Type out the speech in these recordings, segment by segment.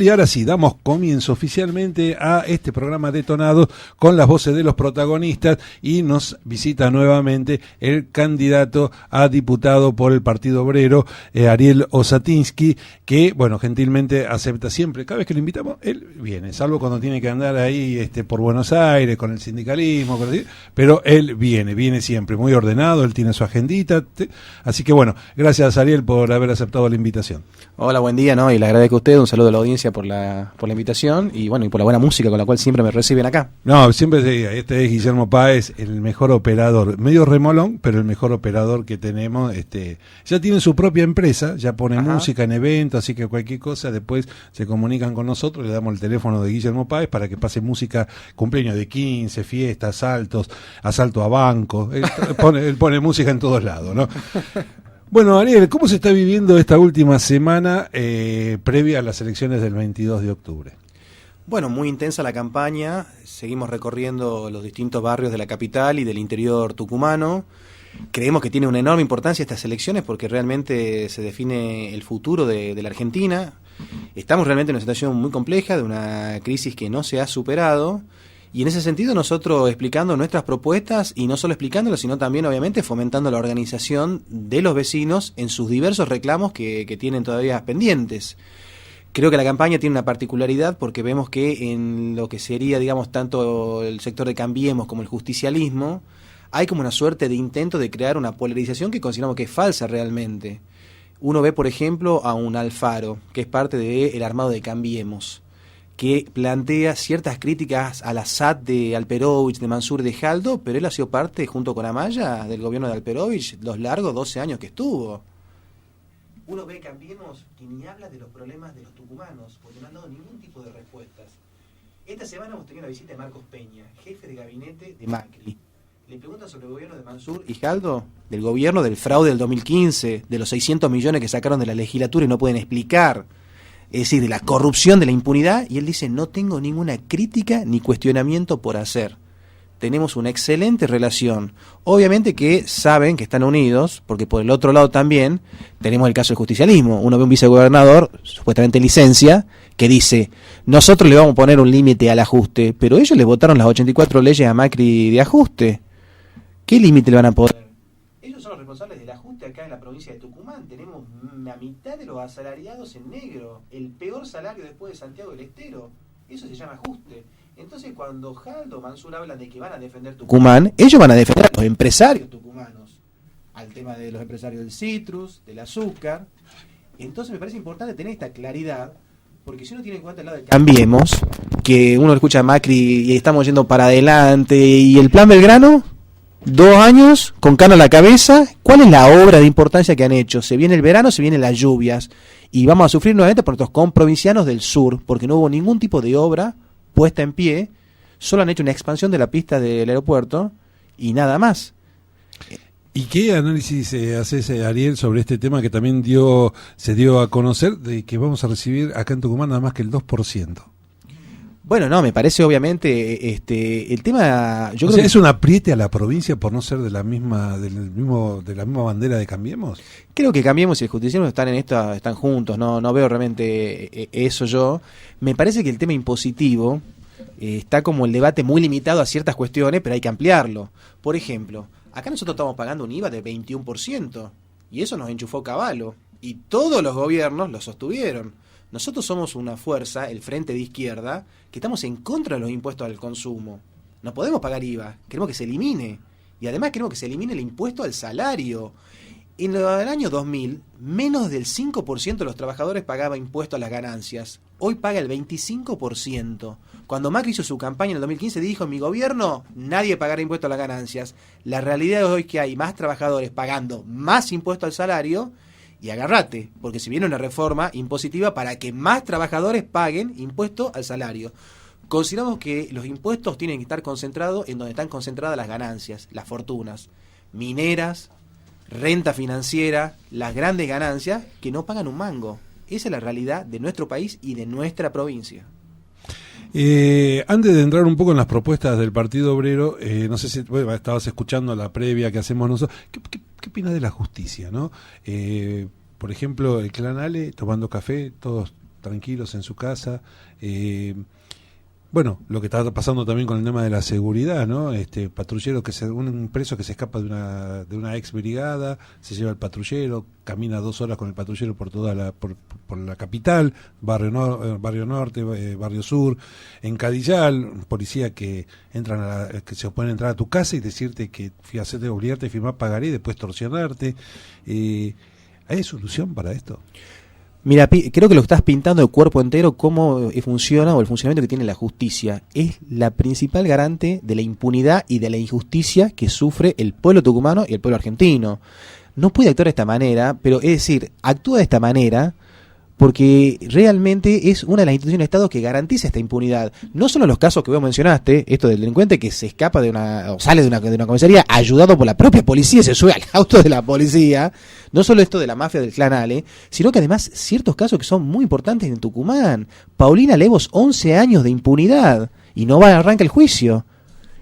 Y ahora sí, damos comienzo oficialmente a este programa detonado con las voces de los protagonistas y nos visita nuevamente el candidato a diputado por el Partido Obrero, Ariel Osatinsky, que, bueno, gentilmente acepta siempre, cada vez que lo invitamos, él viene, salvo cuando tiene que andar ahí por Buenos Aires con el sindicalismo, pero él viene siempre, muy ordenado, él tiene su agendita, así que bueno, gracias Ariel por haber aceptado la invitación. Hola, buen día, ¿no? Y le agradezco a usted, un saludo a la audiencia por la invitación y bueno, y por la buena música con la cual siempre me reciben acá. No, siempre este es Guillermo Páez, el mejor operador, medio remolón, pero el mejor operador que tenemos. Ya tiene su propia empresa, ya pone música en eventos, así que cualquier cosa después se comunican con nosotros, le damos el teléfono de Guillermo Páez para que pase música, cumpleaños de 15, fiestas, asalto a bancos, él pone música en todos lados, ¿no? Bueno, Ariel, ¿cómo se está viviendo esta última semana previa a las elecciones del 22 de octubre? Bueno, muy intensa la campaña, seguimos recorriendo los distintos barrios de la capital y del interior tucumano. Creemos que tiene una enorme importancia estas elecciones porque realmente se define el futuro de la Argentina. Estamos realmente en una situación muy compleja, de una crisis que no se ha superado. Y en ese sentido nosotros explicando nuestras propuestas y no solo explicándolas, sino también obviamente fomentando la organización de los vecinos en sus diversos reclamos que tienen todavía pendientes. Creo que la campaña tiene una particularidad porque vemos que en lo que sería, digamos, tanto el sector de Cambiemos como el justicialismo, hay como una suerte de intento de crear una polarización que consideramos que es falsa realmente. Uno ve, por ejemplo, a un Alfaro, que es parte del armado de Cambiemos, que plantea ciertas críticas a la SAT de Alperovich, de Mansur, de Jaldo, pero él ha sido parte, junto con Amaya, del gobierno de Alperovich, los largos 12 años que estuvo. Uno ve Cambiemos que ni habla de los problemas de los tucumanos, porque no han dado ningún tipo de respuestas. Esta semana hemos tenido la visita de Marcos Peña, jefe de gabinete de Macri. Le preguntan sobre el gobierno de Mansur y Jaldo, del gobierno del fraude del 2015, de los 600 millones que sacaron de la legislatura y no pueden explicar. Es decir, de la corrupción, de la impunidad, y él dice, no tengo ninguna crítica ni cuestionamiento por hacer. Tenemos una excelente relación. Obviamente que saben que están unidos, porque por el otro lado también tenemos el caso del justicialismo. Uno ve un vicegobernador, supuestamente en licencia, que dice, nosotros le vamos a poner un límite al ajuste, pero ellos le votaron las 84 leyes a Macri de ajuste. ¿Qué límite le van a poner? Ellos son los responsables del ajuste acá en la provincia de Tucumán. Tenemos la mitad de los asalariados en negro, el peor salario después de Santiago del Estero. Eso se llama ajuste. Entonces cuando Jaldo o Mansur hablan de que van a defender Tucumán, ellos van a defender a los empresarios tucumanos, al tema de los empresarios del citrus, del azúcar. Entonces me parece importante tener esta claridad, porque si uno tiene en cuenta el lado de Cambiemos, que uno escucha a Macri y estamos yendo para adelante, y el plan Belgrano, 2 años, con cana a la cabeza. ¿Cuál es la obra de importancia que han hecho? Se viene el verano, se vienen las lluvias, y vamos a sufrir nuevamente por nuestros comprovincianos del sur, porque no hubo ningún tipo de obra puesta en pie, solo han hecho una expansión de la pista del aeropuerto, y nada más. ¿Y qué análisis haces, Ariel, sobre este tema que también se dio a conocer, de que vamos a recibir acá en Tucumán nada más que el 2%? Bueno, no, me parece obviamente el tema. Yo creo que ¿es un apriete a la provincia por no ser de la misma bandera de Cambiemos? Creo que Cambiemos y el justicialismo están en esto, están juntos. No veo realmente eso yo. Me parece que el tema impositivo está como el debate muy limitado a ciertas cuestiones, pero hay que ampliarlo. Por ejemplo, acá nosotros estamos pagando un IVA de 21% y eso nos enchufó Caballo y todos los gobiernos lo sostuvieron. Nosotros somos una fuerza, el Frente de Izquierda, que estamos en contra de los impuestos al consumo. No podemos pagar IVA, queremos que se elimine. Y además queremos que se elimine el impuesto al salario. En el año 2000, menos del 5% de los trabajadores pagaba impuesto a las ganancias. Hoy paga el 25%. Cuando Macri hizo su campaña en el 2015, dijo, en mi gobierno nadie pagará impuesto a las ganancias. La realidad es hoy que hay más trabajadores pagando más impuesto al salario. Y agárrate, porque se viene una reforma impositiva para que más trabajadores paguen impuesto al salario. Consideramos que los impuestos tienen que estar concentrados en donde están concentradas las ganancias, las fortunas, mineras, renta financiera, las grandes ganancias que no pagan un mango. Esa es la realidad de nuestro país y de nuestra provincia. Antes de entrar un poco en las propuestas del Partido Obrero, no sé si estabas escuchando la previa que hacemos nosotros. ¿Qué opinas de la justicia, no? Por ejemplo, el clan Ale tomando café, todos tranquilos en su casa. Bueno, lo que está pasando también con el tema de la seguridad, ¿no? Patrullero un preso que se escapa de una ex brigada, se lleva el patrullero, camina 2 horas con el patrullero por toda por la capital, barrio norte, barrio sur, en Cadillal, un policía que que se opone a entrar a tu casa y decirte que obligarte a firmar pagaré y después torsionarte. ¿Hay solución para esto? Mira, creo que lo estás pintando de cuerpo entero cómo funciona o el funcionamiento que tiene la justicia. Es la principal garante de la impunidad y de la injusticia que sufre el pueblo tucumano y el pueblo argentino. No puede actuar de esta manera, pero es decir, actúa de esta manera porque realmente es una de las instituciones del Estado que garantiza esta impunidad. No solo los casos que vos mencionaste, esto del delincuente que se escapa o sale de una comisaría ayudado por la propia policía, se sube al auto de la policía, no solo esto de la mafia del clan Ale, sino que además ciertos casos que son muy importantes en Tucumán. Paulina Levos, 11 años de impunidad, y no arranca el juicio.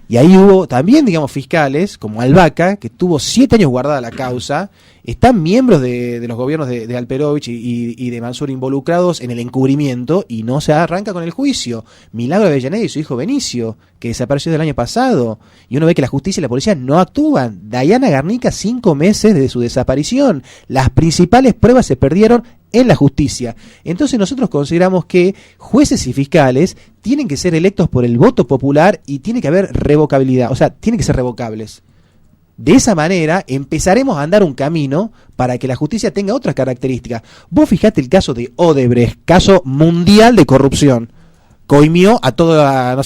Y ahí hubo también, digamos, fiscales, como Albaca, que tuvo 7 años guardada la causa. Están miembros de los gobiernos de Alperovich y de Mansur involucrados en el encubrimiento y no se arranca con el juicio. Milagro de Avellaneda y su hijo Benicio, que desapareció del año pasado. Y uno ve que la justicia y la policía no actúan. Dayana Garnica, 5 meses desde su desaparición. Las principales pruebas se perdieron en la justicia. Entonces nosotros consideramos que jueces y fiscales tienen que ser electos por el voto popular y tiene que haber revocabilidad, o sea, tienen que ser revocables. De esa manera empezaremos a andar un camino para que la justicia tenga otras características. Vos fijate el caso de Odebrecht, caso mundial de corrupción. Coimió a todos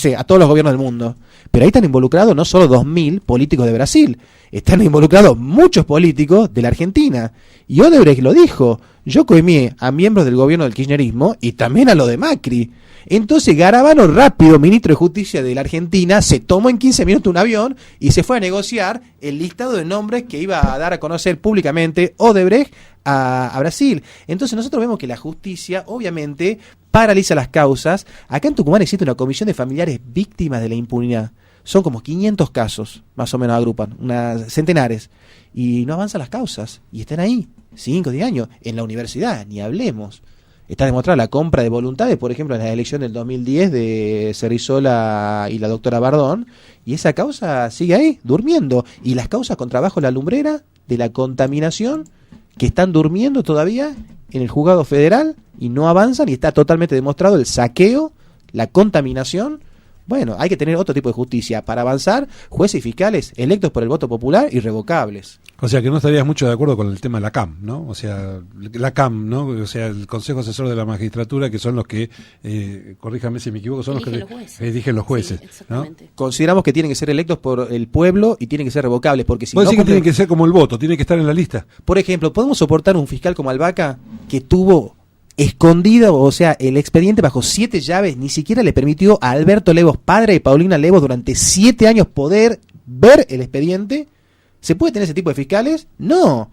los gobiernos del mundo. Pero ahí están involucrados no solo 2.000 políticos de Brasil, están involucrados muchos políticos de la Argentina. Y Odebrecht lo dijo, yo coimié a miembros del gobierno del kirchnerismo y también a lo de Macri. Entonces Garabano rápido, ministro de Justicia de la Argentina, se tomó en 15 minutos un avión y se fue a negociar el listado de nombres que iba a dar a conocer públicamente Odebrecht a Brasil. Entonces nosotros vemos que la justicia obviamente paraliza las causas. Acá en Tucumán existe una comisión de familiares víctimas de la impunidad. Son como 500 casos, más o menos agrupan, unas centenares. Y no avanzan las causas. Y están ahí, 5 o 10 años. En la universidad, ni hablemos. Está demostrada la compra de voluntades, por ejemplo, en la elección del 2010 de Cerrizola y la doctora Bardón. Y esa causa sigue ahí, durmiendo. Y las causas contra Bajo la Lumbrera, de la contaminación, que están durmiendo todavía en el juzgado federal y no avanzan. Y está totalmente demostrado el saqueo, la contaminación. Bueno, hay que tener otro tipo de justicia para avanzar, jueces y fiscales electos por el voto popular y revocables. O sea, que no estarías mucho de acuerdo con el tema de la CAM, ¿no? O sea, la CAM, ¿no? O sea, el Consejo Asesor de la Magistratura, que son los que, corríjame si me equivoco, son los que eligen los jueces, sí, ¿no? Consideramos que tienen que ser electos por el pueblo y tienen que ser revocables, porque si ¿Vos no decís que tienen que ser como el voto, tienen que estar en la lista? Por ejemplo, ¿podemos soportar un fiscal como Albaca que tuvo escondido, o sea, el expediente bajo 7 llaves? Ni siquiera le permitió a Alberto Levos, padre de Paulina Levos, durante 7 años poder ver el expediente. ¿Se puede tener ese tipo de fiscales? No,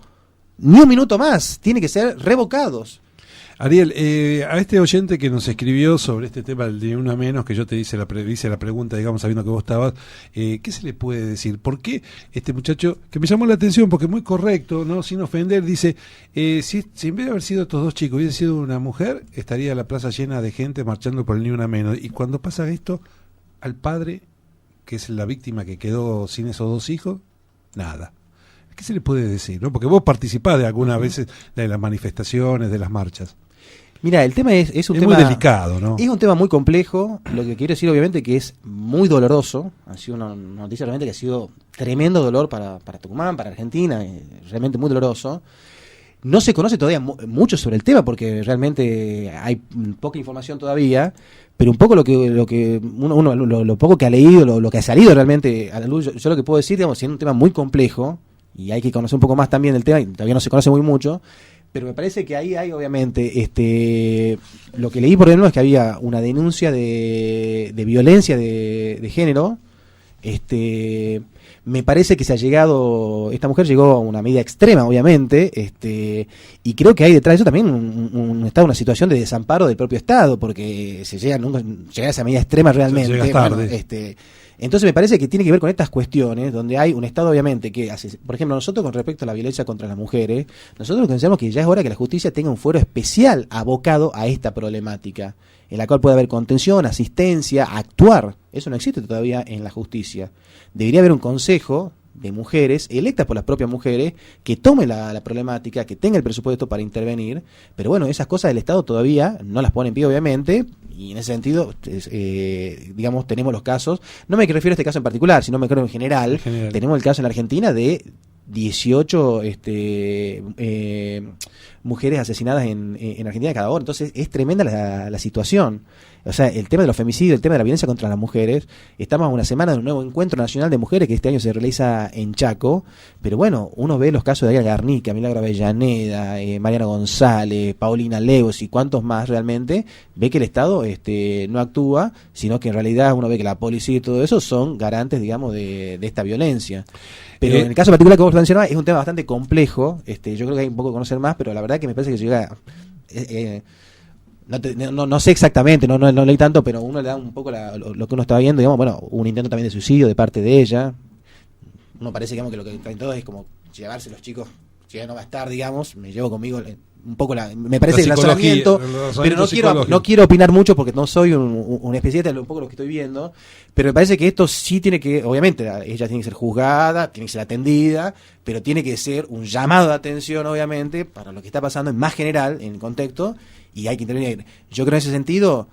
ni un minuto más, tiene que ser revocados. Ariel, a este oyente que nos escribió sobre este tema del de una menos, que yo te hice la pregunta, digamos, sabiendo que vos estabas, ¿qué se le puede decir? ¿Por qué este muchacho, que me llamó la atención, porque es muy correcto, no, sin ofender, dice, si en vez de haber sido estos 2 chicos, hubiese sido una mujer, estaría la plaza llena de gente marchando por el ni una menos? Y cuando pasa esto, al padre, que es la víctima que quedó sin esos 2 hijos, nada. ¿Qué se le puede decir? ¿No? Porque vos participás de algunas veces de las manifestaciones, de las marchas. Mira, el tema es un tema muy delicado, ¿no? Es un tema muy complejo. Lo que quiero decir, obviamente, que es muy doloroso. Ha sido una noticia realmente que ha sido tremendo dolor para Tucumán, para Argentina, realmente muy doloroso. No se conoce todavía mucho sobre el tema porque realmente hay poca información todavía, pero un poco lo poco que ha leído, lo que ha salido realmente a la luz, yo lo que puedo decir, digamos, es un tema muy complejo y hay que conocer un poco más también del tema, y todavía no se conoce muy mucho, pero me parece que ahí hay obviamente, lo que leí por ejemplo es que había una denuncia de violencia de género. Me parece que esta mujer llegó a una medida extrema, obviamente, y creo que hay detrás de eso también una situación de desamparo del propio Estado, porque se llega a esa medida extrema realmente. Se llega tarde. Entonces me parece que tiene que ver con estas cuestiones, donde hay un Estado obviamente que hace, por ejemplo, nosotros con respecto a la violencia contra las mujeres, nosotros pensamos que ya es hora que la justicia tenga un fuero especial abocado a esta problemática, en la cual puede haber contención, asistencia, actuar. Eso no existe todavía en la justicia. Debería haber un consejo de mujeres, electas por las propias mujeres, que tome la problemática, que tenga el presupuesto para intervenir, pero bueno, esas cosas del Estado todavía no las pone en pie, obviamente, y en ese sentido, digamos, tenemos los casos, no me refiero a este caso en particular, sino me refiero en general, tenemos el caso en la Argentina de 18 mujeres asesinadas en Argentina cada hora. Entonces es tremenda la situación. O sea, el tema de los femicidios, el tema de la violencia contra las mujeres, estamos a una semana de un nuevo encuentro nacional de mujeres que este año se realiza en Chaco, pero bueno, uno ve los casos de Ariel Garnica, Milagro Avellaneda, Mariana González, Paulina Leos y cuantos más realmente, ve que el Estado no actúa, sino que en realidad uno ve que la policía y todo eso son garantes, digamos, de esta violencia. Pero en el caso particular que vos mencionabas, es un tema bastante complejo, yo creo que hay un poco que conocer más, pero la verdad que me parece que llega... No sé exactamente, no leí tanto, pero uno le da un poco lo que uno está viendo, digamos, bueno, un intento también de suicidio de parte de ella. Uno parece, digamos, que lo que traen todos es como llevarse los chicos, si ya no va a estar, digamos, me llevo conmigo un poco me parece el razonamiento, pero no quiero opinar mucho porque no soy un especialista en un poco lo que estoy viendo, pero me parece que esto sí tiene que, obviamente, ella tiene que ser juzgada, tiene que ser atendida, pero tiene que ser un llamado de atención, obviamente, para lo que está pasando en más general, en el contexto, y hay que intervenir. Yo creo en ese sentido,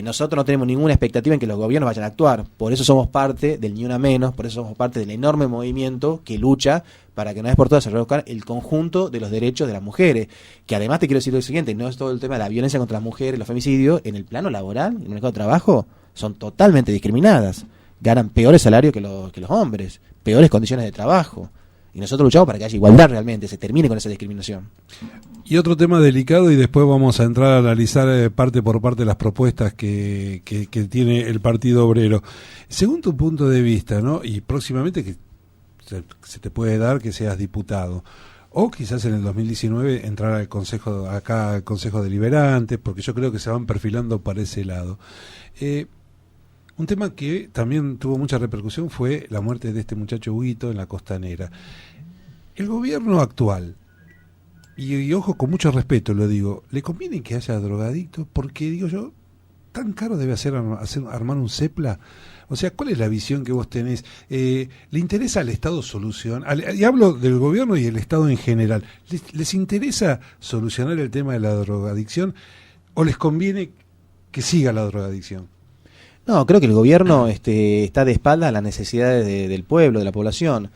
nosotros no tenemos ninguna expectativa en que los gobiernos vayan a actuar, por eso somos parte del Ni Una Menos, por eso somos parte del enorme movimiento que lucha para que una vez por todas se reduzca el conjunto de los derechos de las mujeres, que además te quiero decir lo siguiente, no es todo el tema de la violencia contra las mujeres, los femicidios, en el plano laboral, en el mercado de trabajo, son totalmente discriminadas, ganan peores salarios que los hombres, peores condiciones de trabajo. Y nosotros luchamos para que haya igualdad realmente, se termine con esa discriminación. Y otro tema delicado, y después vamos a entrar a analizar parte por parte las propuestas que tiene el Partido Obrero. Según tu punto de vista, ¿no? Y próximamente que se te puede dar que seas diputado, o quizás en el 2019 entrar al Consejo Deliberante, porque yo creo que se van perfilando para ese lado. Un tema que también tuvo mucha repercusión fue la muerte de este muchacho Huguito en la Costanera. El gobierno actual, y ojo, con mucho respeto lo digo, ¿le conviene que haya drogadictos? Porque, digo yo, tan caro debe armar un CEPLA. O sea, ¿cuál es la visión que vos tenés? ¿Le interesa al Estado solucionar? Y hablo del gobierno y el Estado en general. ¿Les interesa solucionar el tema de la drogadicción o les conviene que siga la drogadicción? No, creo que el gobierno está de espaldas a las necesidades del pueblo, de la población.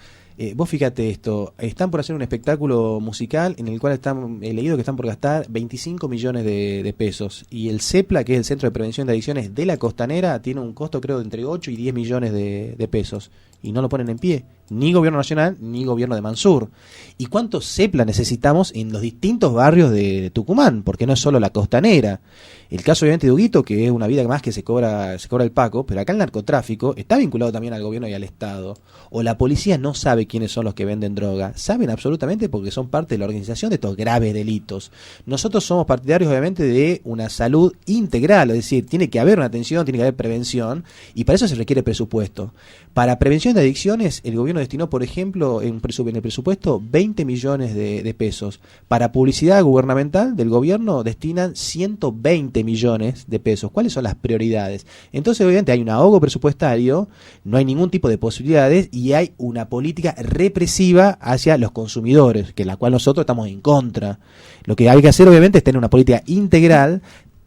Vos fíjate esto, están por hacer un espectáculo musical en el cual he leído que están por gastar 25 millones de pesos. Y el CEPLA, que es el Centro de Prevención de Adicciones de la Costanera, tiene un costo creo de entre 8 y 10 millones de pesos. Y no lo ponen en pie, ni gobierno nacional, ni gobierno de Mansur. ¿Y cuántos CEPLA necesitamos en los distintos barrios de Tucumán? Porque no es solo la Costanera. El caso obviamente de Huguito, que es una vida más que se cobra el Paco, pero acá el narcotráfico está vinculado también al gobierno y al Estado. O la policía no sabe quiénes son los que venden droga. Saben absolutamente porque son parte de la organización de estos graves delitos. Nosotros somos partidarios obviamente de una salud integral, es decir, tiene que haber una atención, tiene que haber prevención, y para eso se requiere presupuesto. Para prevención de adicciones, el gobierno destinó, por ejemplo, en el presupuesto 20 millones de pesos. Para publicidad gubernamental del gobierno destinan 120 millones de pesos. ¿Cuáles son las prioridades? Entonces, obviamente, hay un ahogo presupuestario, no hay ningún tipo de posibilidades y hay una política represiva hacia los consumidores, que la cual nosotros estamos en contra. Lo que hay que hacer, obviamente, es tener una política integral.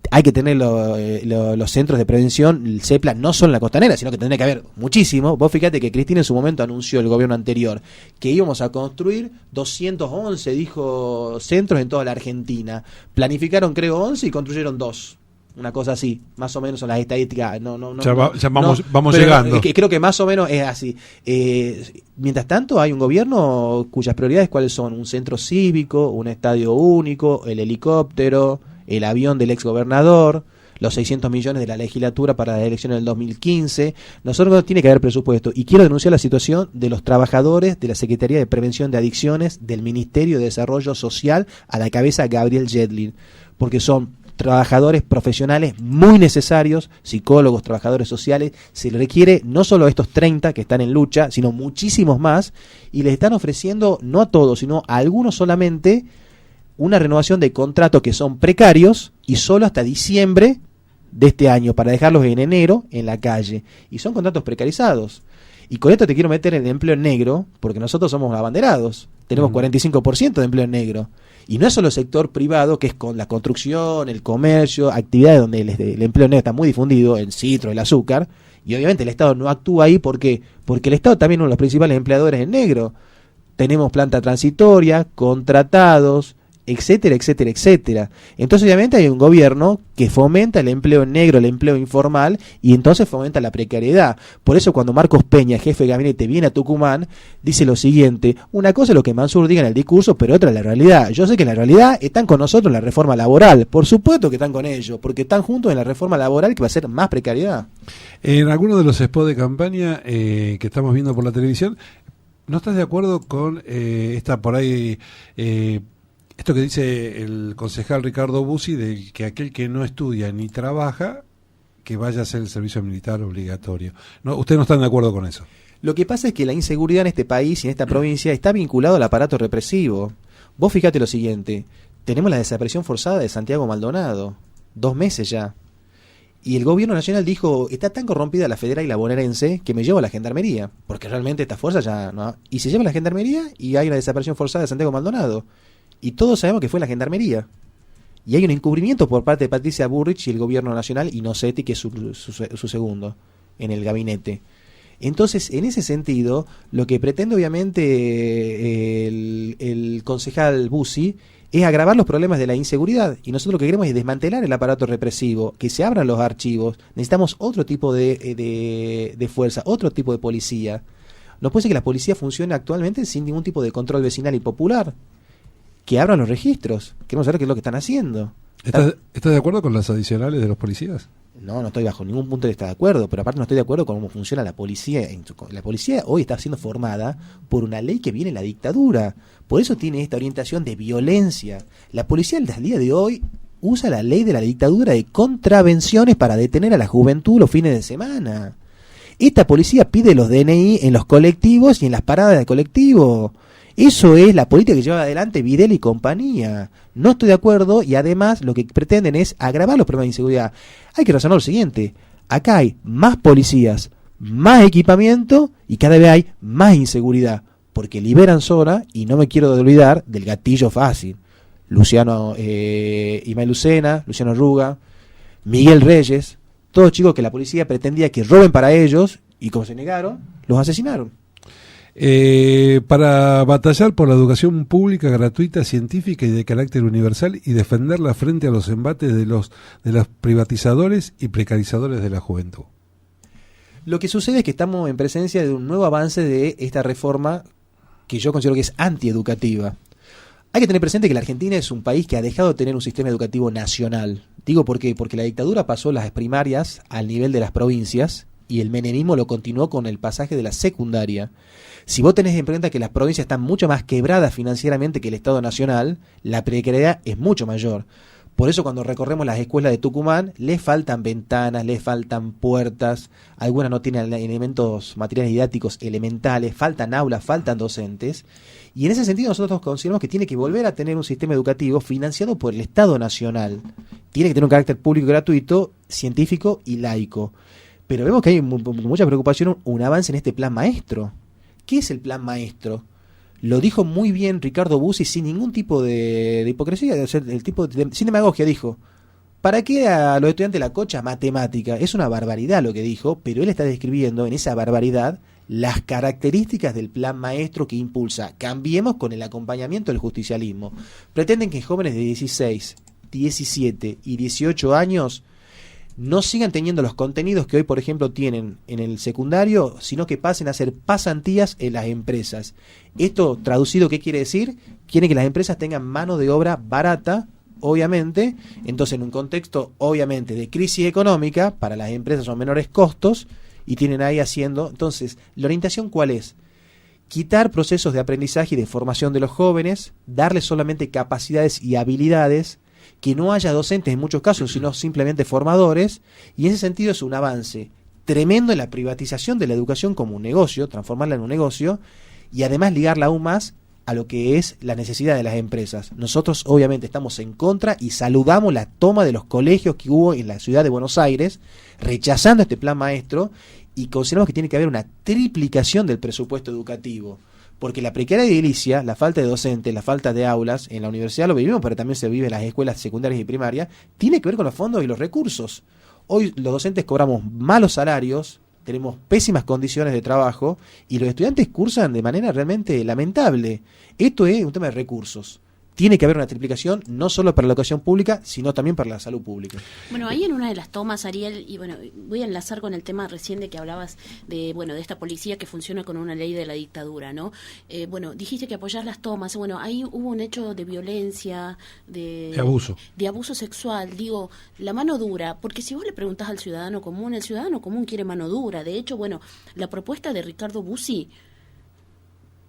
Hay que tener los centros de prevención, el CEPLA, no solo en la Costanera, sino que tendría que haber muchísimo. Vos fíjate que Cristina en su momento anunció, el gobierno anterior, que íbamos a construir 211, dijo, centros en toda la Argentina. Planificaron, creo, 11 y construyeron 2. Una cosa así, más o menos son las estadísticas. Vamos llegando. Creo que más o menos es así. Mientras tanto, hay un gobierno cuyas prioridades, ¿cuáles son? Un centro cívico, un estadio único, el helicóptero, el avión del exgobernador, los 600 millones de la legislatura para las elecciones del 2015. Nosotros tiene que haber presupuesto. Y quiero denunciar la situación de los trabajadores de la Secretaría de Prevención de Adicciones del Ministerio de Desarrollo Social, a la cabeza Gabriel Yedlin, porque son trabajadores profesionales muy necesarios, psicólogos, trabajadores sociales. Se le requiere no solo a estos 30 que están en lucha, sino muchísimos más, y les están ofreciendo, no a todos, sino a algunos solamente, una renovación de contratos que son precarios y solo hasta diciembre de este año, para dejarlos en enero en la calle. Y son contratos precarizados. Y con esto te quiero meter en el empleo negro, porque nosotros somos abanderados. Tenemos 45% de empleo negro. Y no es solo el sector privado, que es con la construcción, el comercio, actividades donde el empleo negro está muy difundido, el citro, el azúcar. Y obviamente el Estado no actúa ahí porque el Estado también es uno de los principales empleadores en negro. Tenemos planta transitoria, contratados, etcétera, etcétera, etcétera. Entonces obviamente hay un gobierno que fomenta el empleo negro, el empleo informal, y entonces fomenta la precariedad. Por eso cuando Marcos Peña, jefe de gabinete, viene a Tucumán, dice lo siguiente: una cosa es lo que Mansur diga en el discurso, pero otra es la realidad. Yo sé que en la realidad están con nosotros en la reforma laboral, por supuesto que están con ellos, porque están juntos en la reforma laboral que va a ser más precariedad. En algunos de los spots de campaña que estamos viendo por la televisión, ¿no estás de acuerdo con esta por ahí... esto que dice el concejal Ricardo Bussi, de que aquel que no estudia ni trabaja, que vaya a hacer el servicio militar obligatorio? ¿No? ¿Ustedes no están de acuerdo con eso? Lo que pasa es que la inseguridad en este país y en esta provincia está vinculado al aparato represivo. Vos fíjate lo siguiente: tenemos la desaparición forzada de Santiago Maldonado, 2 meses ya. Y el gobierno nacional dijo: está tan corrompida la federal y la bonaerense que me llevo a la gendarmería, porque realmente esta fuerza ya no. Y se lleva a la gendarmería y hay una desaparición forzada de Santiago Maldonado. Y todos sabemos que fue la gendarmería. Y hay un encubrimiento por parte de Patricia Bullrich y el gobierno nacional, y Nocetti, que es su segundo en el gabinete. Entonces, en ese sentido, lo que pretende obviamente el concejal Bussi es agravar los problemas de la inseguridad. Y nosotros lo que queremos es desmantelar el aparato represivo, que se abran los archivos. Necesitamos otro tipo de fuerza, otro tipo de policía. No puede ser que la policía funcione actualmente sin ningún tipo de control vecinal y popular. Que abran los registros. Queremos saber qué es lo que están haciendo. ¿Estás de acuerdo con las adicionales de los policías? No estoy bajo ningún punto de estar de acuerdo, pero aparte no estoy de acuerdo con cómo funciona la policía. La policía hoy está siendo formada por una ley que viene de la dictadura. Por eso tiene esta orientación de violencia. La policía al día de hoy usa la ley de la dictadura de contravenciones para detener a la juventud los fines de semana. Esta policía pide los DNI en los colectivos y en las paradas de colectivo. Eso es la política que lleva adelante Videla y compañía. No estoy de acuerdo, y además lo que pretenden es agravar los problemas de inseguridad. Hay que razonar lo siguiente: acá hay más policías, más equipamiento y cada vez hay más inseguridad, porque liberan zona, y no me quiero olvidar del gatillo fácil. Luciano Imay Lucena, Luciano Ruga, Miguel Reyes, todos chicos que la policía pretendía que roben para ellos, y como se negaron, los asesinaron. Para batallar por la educación pública, gratuita, científica y de carácter universal, y defenderla frente a los embates de los privatizadores y precarizadores de la juventud. Lo que sucede es que estamos en presencia de un nuevo avance de esta reforma que yo considero que es antieducativa. Hay que tener presente que la Argentina es un país que ha dejado de tener un sistema educativo nacional. Digo por qué, porque la dictadura pasó las primarias al nivel de las provincias y el menemismo lo continuó con el pasaje de la secundaria. Si vos tenés en cuenta que las provincias están mucho más quebradas financieramente que el Estado Nacional, la precariedad es mucho mayor. Por eso cuando recorremos las escuelas de Tucumán, les faltan ventanas, les faltan puertas, algunas no tienen elementos materiales didácticos elementales, faltan aulas, faltan docentes. Y en ese sentido nosotros consideramos que tiene que volver a tener un sistema educativo financiado por el Estado Nacional. Tiene que tener un carácter público gratuito, científico y laico. Pero vemos que hay mucha preocupación, un avance en este plan maestro. ¿Qué es el plan maestro? Lo dijo muy bien Ricardo Bussi sin ningún tipo de hipocresía, sin demagogia, dijo: ¿para qué a los estudiantes la cocha matemática? Es una barbaridad lo que dijo, pero él está describiendo en esa barbaridad las características del plan maestro que impulsa Cambiemos con el acompañamiento del justicialismo. Pretenden que jóvenes de 16, 17 y 18 años no sigan teniendo los contenidos que hoy, por ejemplo, tienen en el secundario, sino que pasen a hacer pasantías en las empresas. Esto, traducido, ¿qué quiere decir? Quiere que las empresas tengan mano de obra barata, obviamente. Entonces, en un contexto, obviamente, de crisis económica, para las empresas son menores costos y tienen ahí haciendo. Entonces, ¿la orientación cuál es? Quitar procesos de aprendizaje y de formación de los jóvenes, darles solamente capacidades y habilidades que no haya docentes en muchos casos, sino simplemente formadores, y en ese sentido es un avance tremendo en la privatización de la educación como un negocio, transformarla en un negocio, y además ligarla aún más a lo que es la necesidad de las empresas. Nosotros obviamente estamos en contra y saludamos la toma de los colegios que hubo en la ciudad de Buenos Aires, rechazando este plan maestro, y consideramos que tiene que haber una triplicación del presupuesto educativo, porque la precariedad edilicia, la falta de docentes, la falta de aulas, en la universidad lo vivimos, pero también se vive en las escuelas secundarias y primarias, tiene que ver con los fondos y los recursos. Hoy los docentes cobramos malos salarios, tenemos pésimas condiciones de trabajo y los estudiantes cursan de manera realmente lamentable. Esto es un tema de recursos. Tiene que haber una triplicación, no solo para la educación pública, sino también para la salud pública. Bueno, ahí en una de las tomas, Ariel, y bueno, voy a enlazar con el tema recién de que hablabas de, bueno, de esta policía que funciona con una ley de la dictadura, ¿no? Bueno, dijiste que apoyás las tomas, bueno, ahí hubo un hecho de violencia, de abuso sexual, digo, la mano dura, porque si vos le preguntás al ciudadano común, el ciudadano común quiere mano dura. De hecho, bueno, la propuesta de Ricardo Bussi,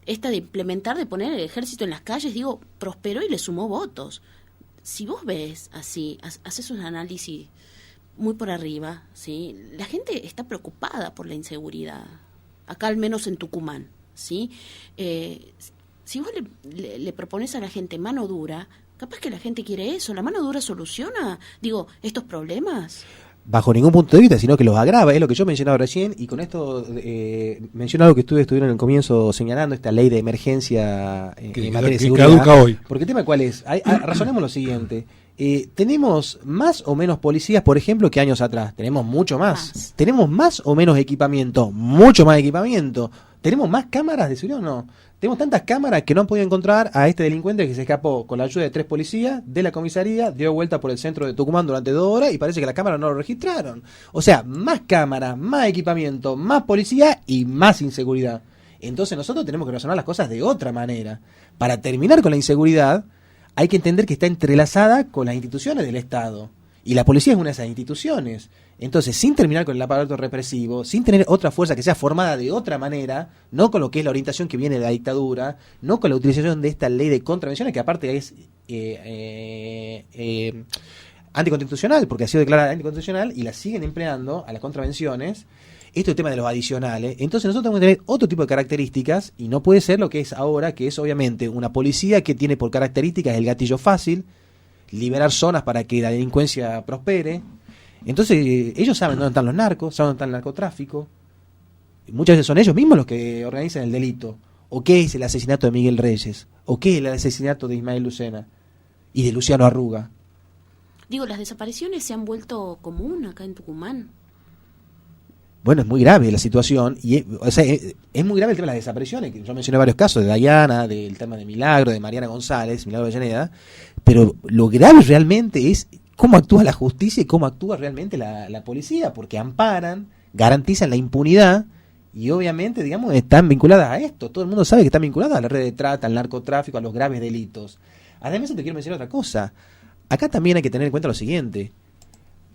esta de implementar, de poner el ejército en las calles, digo, prosperó y le sumó votos. Si vos ves así, haces un análisis muy por arriba, ¿sí? La gente está preocupada por la inseguridad, acá al menos en Tucumán, ¿sí? Si vos le propones a la gente mano dura, capaz que la gente quiere eso. ¿La mano dura soluciona, digo, estos problemas? Bajo ningún punto de vista, sino que los agrava, es lo que yo mencionaba recién, y con esto menciono algo que estuvieron en el comienzo señalando, esta ley de emergencia en materia de seguridad. Caduca hoy. Porque el tema cuál es, razonemos lo siguiente, tenemos más o menos policías, por ejemplo, que años atrás, tenemos mucho más. Tenemos más o menos equipamiento, mucho más equipamiento, tenemos más cámaras de seguridad o no. Tenemos tantas cámaras que no han podido encontrar a este delincuente que se escapó con la ayuda de 3 policías de la comisaría, dio vuelta por el centro de Tucumán durante 2 horas y parece que las cámaras no lo registraron. O sea, más cámaras, más equipamiento, más policía y más inseguridad. Entonces nosotros tenemos que razonar las cosas de otra manera. Para terminar con la inseguridad, hay que entender que está entrelazada con las instituciones del Estado. Y la policía es una de esas instituciones. Entonces, sin terminar con el aparato represivo, sin tener otra fuerza que sea formada de otra manera, no con lo que es la orientación que viene de la dictadura, no con la utilización de esta ley de contravenciones, que aparte es anticonstitucional, porque ha sido declarada anticonstitucional, y la siguen empleando a las contravenciones, esto es el tema de los adicionales. Entonces nosotros tenemos que tener otro tipo de características, y no puede ser lo que es ahora, que es obviamente una policía que tiene por características el gatillo fácil, liberar zonas para que la delincuencia prospere. Entonces ellos saben dónde están los narcos, saben dónde está el narcotráfico. Muchas veces son ellos mismos los que organizan el delito. ¿O qué es el asesinato de Miguel Reyes? ¿O qué es el asesinato de Ismael Lucena? Y de Luciano Arruga. Digo, las desapariciones se han vuelto común acá en Tucumán. Bueno, es muy grave la situación, y es muy grave el tema de las desapariciones, que yo mencioné varios casos, de Dayana, del tema de Milagro, de Mariana González, Milagro Avellaneda, pero lo grave realmente es cómo actúa la justicia y cómo actúa realmente la policía, porque amparan, garantizan la impunidad, y obviamente, digamos, están vinculadas a esto. Todo el mundo sabe que están vinculadas a la red de trata, al narcotráfico, a los graves delitos. Además, te quiero mencionar otra cosa. Acá también hay que tener en cuenta lo siguiente.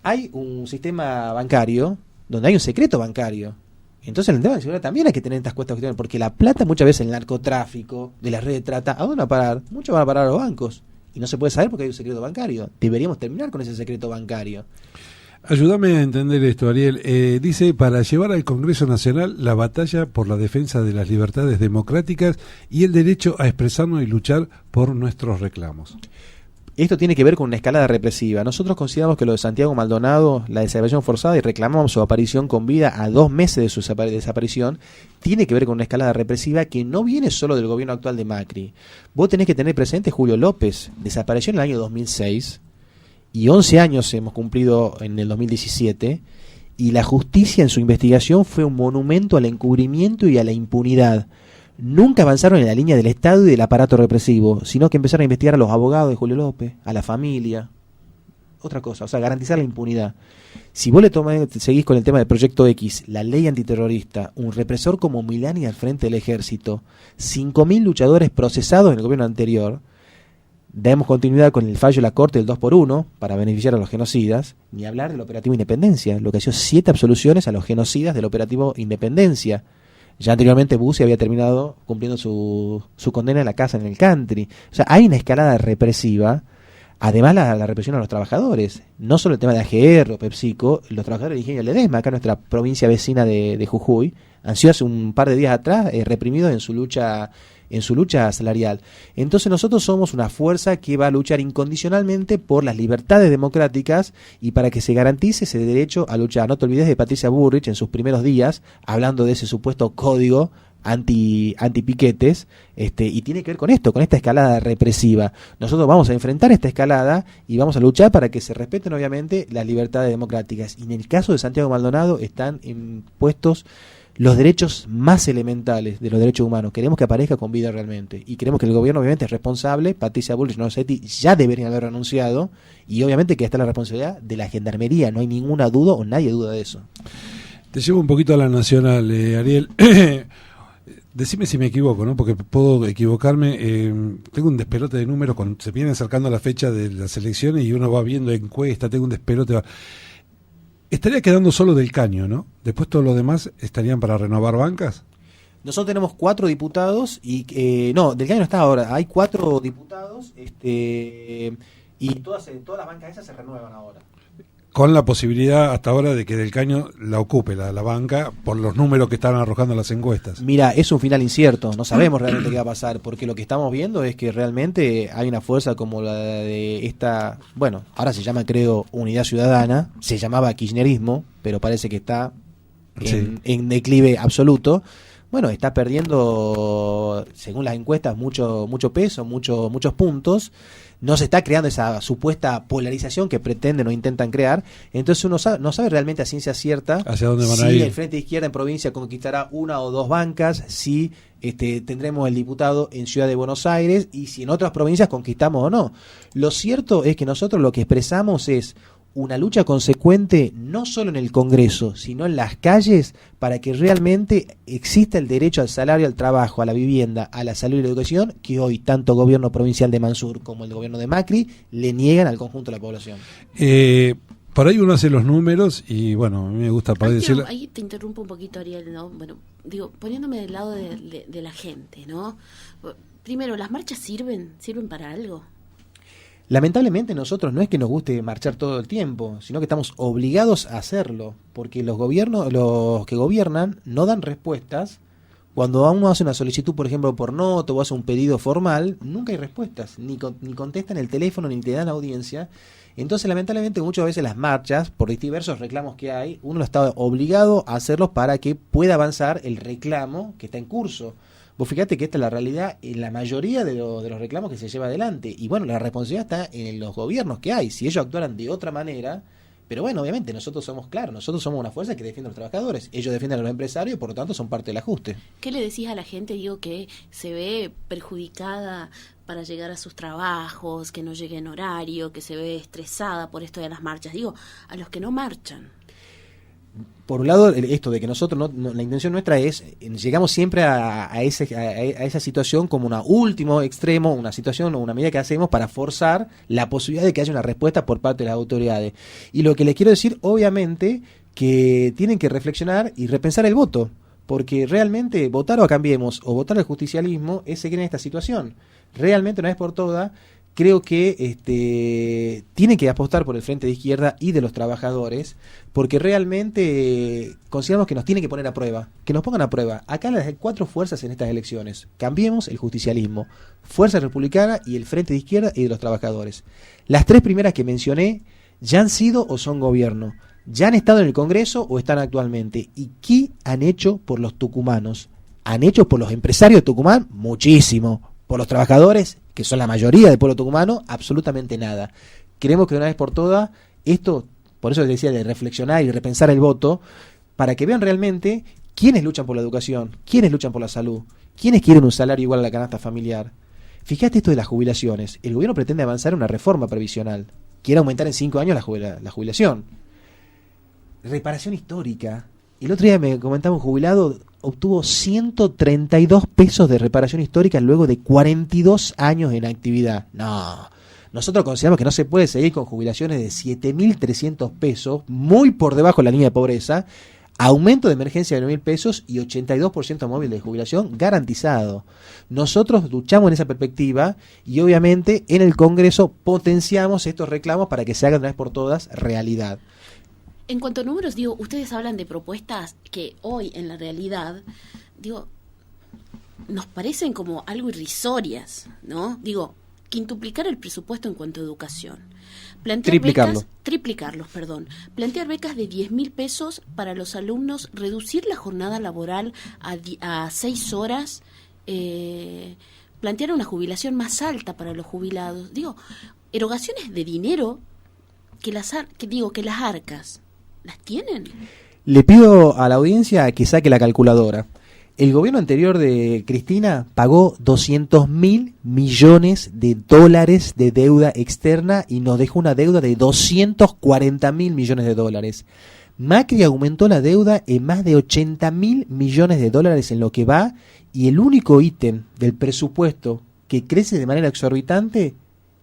Hay un sistema bancario donde hay un secreto bancario. Entonces en el tema de seguridad también hay que tener estas cuestiones, porque la plata muchas veces el narcotráfico, de la red de trata, ¿a dónde va a parar? Muchos van a parar a los bancos. Y no se puede saber porque hay un secreto bancario. Deberíamos terminar con ese secreto bancario. Ayúdame a entender esto, Ariel. Dice, para llevar al Congreso Nacional la batalla por la defensa de las libertades democráticas y el derecho a expresarnos y luchar por nuestros reclamos. Esto tiene que ver con una escalada represiva. Nosotros consideramos que lo de Santiago Maldonado, la desaparición forzada, y reclamamos su aparición con vida a 2 meses de su desaparición, tiene que ver con una escalada represiva que no viene solo del gobierno actual de Macri. Vos tenés que tener presente Julio López, desapareció en el año 2006, y 11 años hemos cumplido en el 2017, y la justicia en su investigación fue un monumento al encubrimiento y a la impunidad. Nunca avanzaron en la línea del Estado y del aparato represivo, sino que empezaron a investigar a los abogados de Julio López, a la familia, otra cosa, o sea, garantizar la impunidad. Si vos seguís con el tema del Proyecto X, la ley antiterrorista, un represor como Milani al frente del ejército, 5.000 luchadores procesados en el gobierno anterior, damos continuidad con el fallo de la Corte del 2x1 para beneficiar a los genocidas, ni hablar del operativo Independencia, lo que ha sido 7 absoluciones a los genocidas del operativo Independencia. Ya anteriormente Bussi había terminado cumpliendo su condena en la casa en el country. O sea, hay una escalada represiva Además, la represión a los trabajadores, no solo el tema de AGR o PepsiCo, los trabajadores de Ingenio Ledesma, acá en nuestra provincia vecina de Jujuy, han sido hace un par de días atrás reprimidos en su lucha salarial. Entonces nosotros somos una fuerza que va a luchar incondicionalmente por las libertades democráticas y para que se garantice ese derecho a luchar. No te olvides de Patricia Bullrich en sus primeros días, hablando de ese supuesto código anti-piquetes, y tiene que ver con esto, con esta escalada represiva. Nosotros vamos a enfrentar esta escalada y vamos a luchar para que se respeten obviamente las libertades democráticas. Y en el caso de Santiago Maldonado están impuestos los derechos más elementales de los derechos humanos. Queremos que aparezca con vida realmente y queremos que el gobierno obviamente es responsable. Patricia Bullrich y Nocetti ya deberían haber renunciado y obviamente que está la responsabilidad de la gendarmería, no hay ninguna duda o nadie duda de eso. Te llevo un poquito a la nacional, Ariel. Decime si me equivoco, ¿no? Porque puedo equivocarme. Tengo un despelote de números cuando se viene acercando la fecha de las elecciones y uno va viendo encuestas, tengo un despelote. Estaría quedando solo Del Caño, ¿no? Después todos los demás estarían para renovar bancas. Nosotros tenemos 4 diputados y no, Del Caño no está ahora. Hay 4 diputados y todas las bancas esas se renuevan ahora. Con la posibilidad hasta ahora de que Del Caño la ocupe la banca por los números que están arrojando las encuestas. Mira, es un final incierto, no sabemos realmente qué va a pasar, porque lo que estamos viendo es que realmente hay una fuerza como la de esta, bueno, ahora se llama creo Unidad Ciudadana, se llamaba kirchnerismo, pero parece que está en declive absoluto. Bueno, está perdiendo, según las encuestas, mucho peso, muchos puntos. No se está creando esa supuesta polarización que pretenden o intentan crear. Entonces uno no sabe realmente a ciencia cierta hacia dónde van si a ir. El Frente de Izquierda en provincia conquistará 1 o 2 bancas, si tendremos el diputado en Ciudad de Buenos Aires y si en otras provincias conquistamos o no. Lo cierto es que nosotros lo que expresamos es una lucha consecuente no solo en el Congreso, sino en las calles para que realmente exista el derecho al salario, al trabajo, a la vivienda, a la salud y la educación, que hoy tanto gobierno provincial de Mansur como el gobierno de Macri le niegan al conjunto de la población. Por ahí uno hace los números y bueno, a mí me gusta para decirlo. Ahí te interrumpo un poquito, Ariel, ¿no? Bueno, digo, poniéndome del lado de la gente, ¿no? Primero, ¿las marchas sirven para algo? Lamentablemente nosotros no es que nos guste marchar todo el tiempo, sino que estamos obligados a hacerlo, porque los que gobiernan no dan respuestas. Cuando uno hace una solicitud, por ejemplo, por nota o hace un pedido formal, nunca hay respuestas, ni contestan el teléfono, ni te dan audiencia. Entonces, lamentablemente, muchas veces las marchas, por diversos reclamos que hay, uno está obligado a hacerlos para que pueda avanzar el reclamo que está en curso. Vos fíjate que esta es la realidad en la mayoría de los reclamos que se lleva adelante. Y bueno, la responsabilidad está en los gobiernos que hay. Si ellos actuaran de otra manera, pero bueno, obviamente nosotros somos claros, nosotros somos una fuerza que defiende a los trabajadores. Ellos defienden a los empresarios y por lo tanto son parte del ajuste. ¿Qué le decís a la gente, que se ve perjudicada para llegar a sus trabajos, que no llegue en horario, que se ve estresada por esto de las marchas? A los que no marchan. Por un lado, esto de que nosotros, la intención nuestra es, llegamos siempre a esa situación como un último extremo, una situación o una medida que hacemos para forzar la posibilidad de que haya una respuesta por parte de las autoridades. Y lo que les quiero decir, obviamente, que tienen que reflexionar y repensar el voto, porque realmente votar o Cambiemos o votar al justicialismo es seguir en esta situación. Realmente, una vez por todas, creo que tienen que apostar por el Frente de Izquierda y de los trabajadores, porque realmente consideramos que nos tienen que poner a prueba, que nos pongan a prueba. Acá hay 4 fuerzas en estas elecciones: Cambiemos, el justicialismo, Fuerza Republicana y el Frente de Izquierda y de los trabajadores. Las 3 primeras que mencioné ya han sido o son gobierno, ya han estado en el Congreso o están actualmente. ¿Y qué han hecho por los tucumanos? ¿Han hecho por los empresarios de Tucumán? Muchísimo. Por los trabajadores, que son la mayoría del pueblo tucumano, absolutamente nada. Queremos que de una vez por todas, esto, por eso les decía de reflexionar y repensar el voto, para que vean realmente quiénes luchan por la educación, quiénes luchan por la salud, quiénes quieren un salario igual a la canasta familiar. Fíjate esto de las jubilaciones. El gobierno pretende avanzar en una reforma previsional. Quiere aumentar en 5 años la jubilación. Reparación histórica. El otro día me comentaba un jubilado, obtuvo 132 pesos de reparación histórica luego de 42 años en actividad. No, nosotros consideramos que no se puede seguir con jubilaciones de 7.300 pesos, muy por debajo de la línea de pobreza, Aumento de emergencia de 9.000 pesos y 82% móvil de jubilación garantizado. Nosotros luchamos en esa perspectiva y obviamente en el Congreso potenciamos estos reclamos para que se hagan de una vez por todas realidad. En cuanto a números, digo, ustedes hablan de propuestas que hoy en la realidad, digo, nos parecen como algo irrisorias, ¿no? Digo, quintuplicar el presupuesto en cuanto a educación. Triplicarlos, perdón. Plantear becas de 10.000 pesos para los alumnos, reducir la jornada laboral a 6 horas, plantear una jubilación más alta para los jubilados. Digo, erogaciones de dinero que las arcas, ¿las tienen? Le pido a la audiencia que saque la calculadora. El gobierno anterior de Cristina pagó 200.000 millones de dólares de deuda externa y nos dejó una deuda de 240.000 millones de dólares. Macri aumentó la deuda en más de 80.000 millones de dólares en lo que va, y el único ítem del presupuesto que crece de manera exorbitante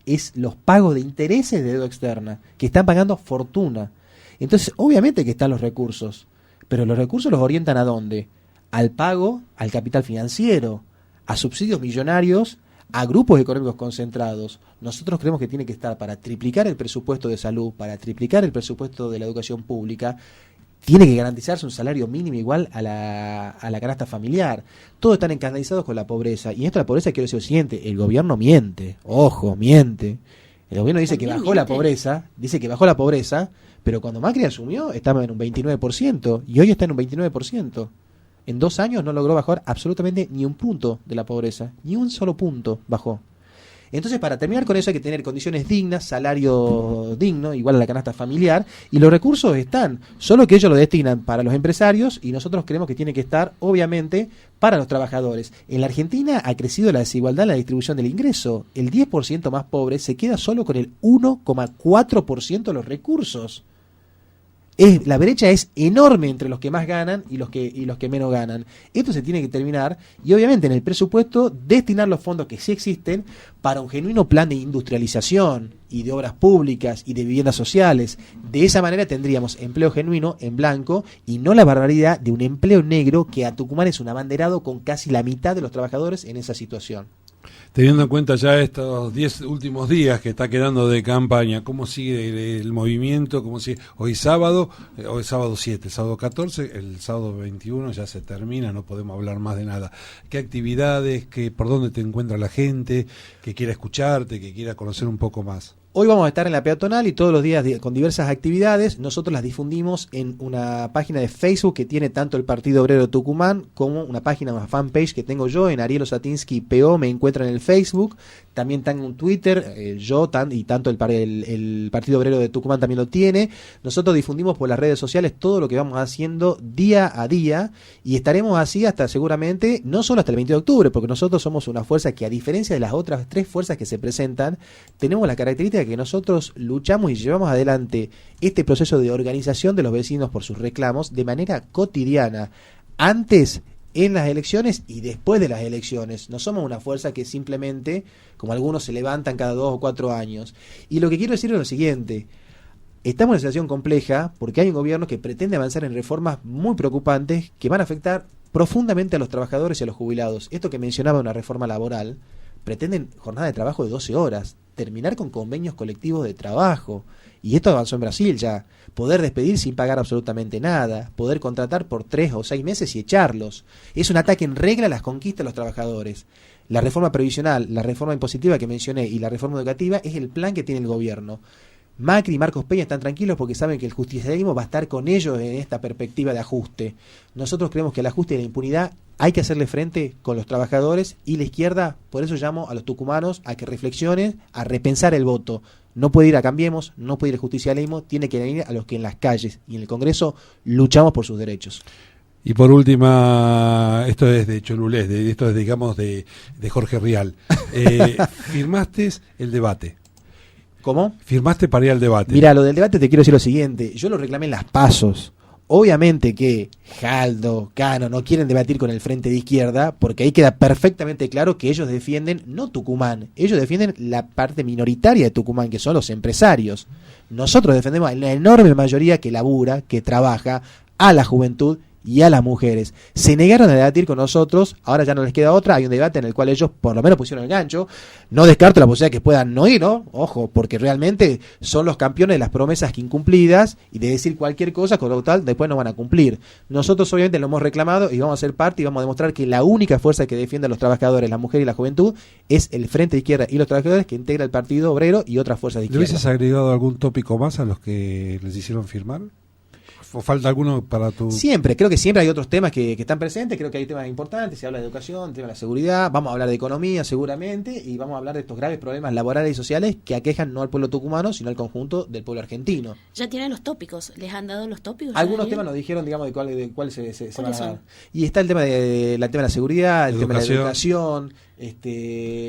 es los pagos de intereses de deuda externa, que están pagando fortuna. Entonces, obviamente que están los recursos, pero los recursos los orientan ¿a dónde? Al pago, al capital financiero, a subsidios millonarios, a grupos económicos concentrados. Nosotros creemos que tiene que estar para triplicar el presupuesto de salud, para triplicar el presupuesto de la educación pública, tiene que garantizarse un salario mínimo igual a la canasta familiar. Todos están escandalizados con la pobreza. Y en esto de la pobreza quiero decir lo siguiente: el gobierno miente, ojo, miente. El gobierno dice que bajó la pobreza, pero cuando Macri asumió estaba en un 29% y hoy está en un 29%. En 2 años no logró bajar absolutamente ni un punto de la pobreza, ni un solo punto bajó. Entonces, para terminar con eso hay que tener condiciones dignas, salario digno, igual a la canasta familiar, y los recursos están, solo que ellos lo destinan para los empresarios y nosotros creemos que tiene que estar, obviamente, para los trabajadores. En la Argentina ha crecido la desigualdad en la distribución del ingreso. El 10% más pobre se queda solo con el 1,4% de los recursos. La brecha es enorme entre los que más ganan y los que menos ganan. Esto se tiene que terminar y obviamente en el presupuesto destinar los fondos que sí existen para un genuino plan de industrialización y de obras públicas y de viviendas sociales. De esa manera tendríamos empleo genuino en blanco y no la barbaridad de un empleo negro que a Tucumán es un abanderado con casi la mitad de los trabajadores en esa situación. Teniendo en cuenta ya estos 10 últimos días que está quedando de campaña, ¿cómo sigue el movimiento? ¿Cómo sigue? Hoy es sábado 7, sábado 14, el sábado 21 ya se termina, no podemos hablar más de nada. ¿Qué actividades, por dónde te encuentra la gente que quiera escucharte, que quiera conocer un poco más? Hoy vamos a estar en la peatonal y todos los días con diversas actividades. Nosotros las difundimos en una página de Facebook que tiene tanto el Partido Obrero de Tucumán como una página, una fanpage que tengo yo en Ariel Osatinsky PO, me encuentran en el Facebook. También tengo un Twitter, y tanto el Partido Obrero de Tucumán también lo tiene. Nosotros difundimos por las redes sociales todo lo que vamos haciendo día a día y estaremos así hasta seguramente, no solo hasta el 20 de octubre, porque nosotros somos una fuerza que a diferencia de las otras 3 fuerzas que se presentan, tenemos la característica que nosotros luchamos y llevamos adelante este proceso de organización de los vecinos por sus reclamos de manera cotidiana, antes, en las elecciones y después de las elecciones. No somos una fuerza que simplemente, como algunos, se levantan cada 2 o 4 años. Y lo que quiero decir es lo siguiente: estamos en una situación compleja porque hay un gobierno que pretende avanzar en reformas muy preocupantes que van a afectar profundamente a los trabajadores y a los jubilados. Esto que mencionaba, una reforma laboral, pretenden jornada de trabajo de 12 horas, terminar con convenios colectivos de trabajo, y esto avanzó en Brasil ya, poder despedir sin pagar absolutamente nada, poder contratar por 3 o 6 meses y echarlos. Es un ataque en regla a las conquistas de los trabajadores. La reforma previsional, la reforma impositiva que mencioné y la reforma educativa es el plan que tiene el gobierno. Macri y Marcos Peña están tranquilos porque saben que el justicialismo va a estar con ellos en esta perspectiva de ajuste. Nosotros creemos que el ajuste y la impunidad hay que hacerle frente con los trabajadores y la izquierda, por eso llamo a los tucumanos a que reflexionen, a repensar el voto. No puede ir a Cambiemos, no puede ir al justicialismo, tiene que ir a los que en las calles y en el Congreso luchamos por sus derechos. Y por última, esto es de Cholulés, esto es, digamos, de Jorge Rial. Firmaste el debate. ¿Cómo? Firmaste para ir al debate. Mira, lo del debate te quiero decir lo siguiente. Yo lo reclamé en las PASOs. Obviamente que Jaldo, Cano no quieren debatir con el Frente de Izquierda porque ahí queda perfectamente claro que ellos defienden no Tucumán, ellos defienden la parte minoritaria de Tucumán, que son los empresarios. Nosotros defendemos a la enorme mayoría que labura, que trabaja, a la juventud y a las mujeres. Se negaron a debatir con nosotros, ahora ya no les queda otra, hay un debate en el cual ellos por lo menos pusieron el gancho. No descarto la posibilidad de que puedan no ir, ¿no? Ojo, porque realmente son los campeones de las promesas que incumplidas y de decir cualquier cosa, con lo tal después no van a cumplir. Nosotros obviamente lo hemos reclamado y vamos a ser parte y vamos a demostrar que la única fuerza que defiende a los trabajadores, la mujer y la juventud es el Frente de Izquierda y los trabajadores, que integra el Partido Obrero y otras fuerzas de ¿Le izquierda. hubieses agregado algún tópico más a los que les hicieron firmar? ¿O falta alguno para tu...? Siempre, creo que siempre hay otros temas que están presentes, creo que hay temas importantes, se habla de educación, tema de la seguridad, vamos a hablar de economía seguramente y vamos a hablar de estos graves problemas laborales y sociales que aquejan no al pueblo tucumano, sino al conjunto del pueblo argentino. Ya tienen los tópicos, ¿les han dado los tópicos? Algunos temas nos dijeron, digamos, de cuál se van a dar. son? Y está el tema de la seguridad, el tema de la Educación. educación,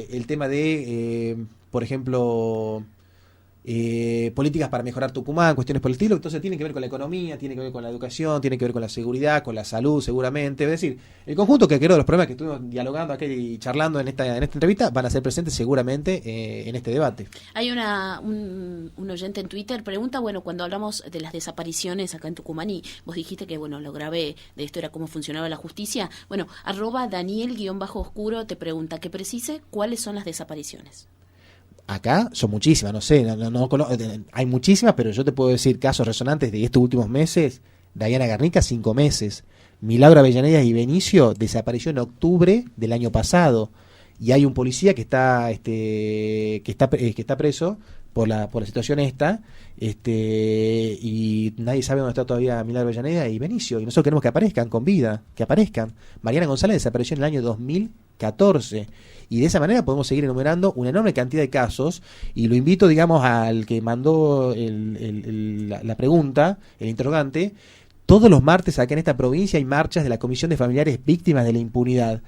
el tema de, por ejemplo... políticas para mejorar Tucumán, cuestiones por el estilo. Entonces tiene que ver con la economía, tiene que ver con la educación, tiene que ver con la seguridad, con la salud seguramente. Es decir, el conjunto que creo de los problemas que estuvimos dialogando aquí y charlando en esta entrevista van a ser presentes seguramente en este debate. Hay un oyente en Twitter, pregunta, bueno, cuando hablamos de las desapariciones acá en Tucumán y vos dijiste que, bueno, lo grave de esto era cómo funcionaba la justicia, bueno, @Daniel_oscuro te pregunta que precise cuáles son las desapariciones. Acá son muchísimas, no sé, hay muchísimas, pero yo te puedo decir casos resonantes de estos últimos meses. Diana Garnica, 5 meses. Milagro Avellaneda y Benicio desapareció en octubre del año pasado. Y hay un policía que está preso por la situación esta, y nadie sabe dónde está todavía Milagro Avellaneda y Benicio. Y nosotros queremos que aparezcan con vida, que aparezcan. Mariana González desapareció en el año 2014. Y de esa manera podemos seguir enumerando una enorme cantidad de casos, y lo invito, digamos, al que mandó la pregunta, el interrogante. Todos los martes acá en esta provincia hay marchas de la Comisión de Familiares Víctimas de la Impunidad.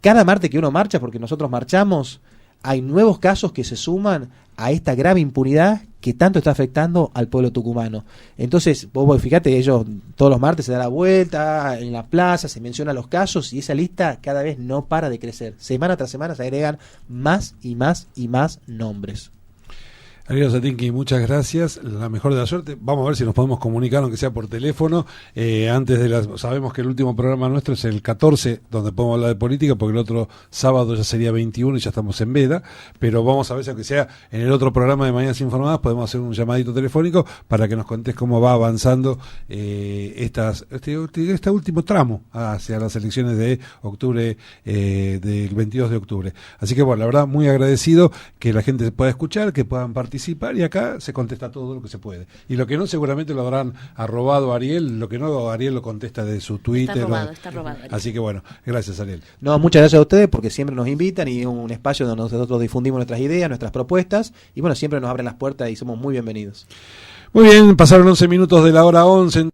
Cada martes que uno marcha, porque nosotros marchamos, hay nuevos casos que se suman a esta grave impunidad que tanto está afectando al pueblo tucumano. Entonces, vos fíjate, ellos todos los martes se da la vuelta en la plaza, se mencionan los casos y esa lista cada vez no para de crecer. Semana tras semana se agregan más y más y más nombres. Ariel Satinki, muchas gracias, la mejor de la suerte. Vamos a ver si nos podemos comunicar, aunque sea por teléfono, antes de sabemos que el último programa nuestro es el 14, donde podemos hablar de política, porque el otro sábado ya sería 21 y ya estamos en veda, pero vamos a ver si, aunque sea en el otro programa de Mañanas Informadas, podemos hacer un llamadito telefónico para que nos contés cómo va avanzando este último tramo hacia las elecciones de octubre, del 22 de octubre. Así que bueno, la verdad, muy agradecido que la gente pueda escuchar, que puedan participar, y acá se contesta todo lo que se puede. Y lo que no, seguramente lo habrán arrobado a Ariel, lo que no, Ariel lo contesta de su Twitter. Está robado. Ariel. Así que bueno, gracias, Ariel. No, muchas gracias a ustedes porque siempre nos invitan y es un espacio donde nosotros difundimos nuestras ideas, nuestras propuestas, y bueno, siempre nos abren las puertas y somos muy bienvenidos. Muy bien, pasaron 11 minutos de la hora 11.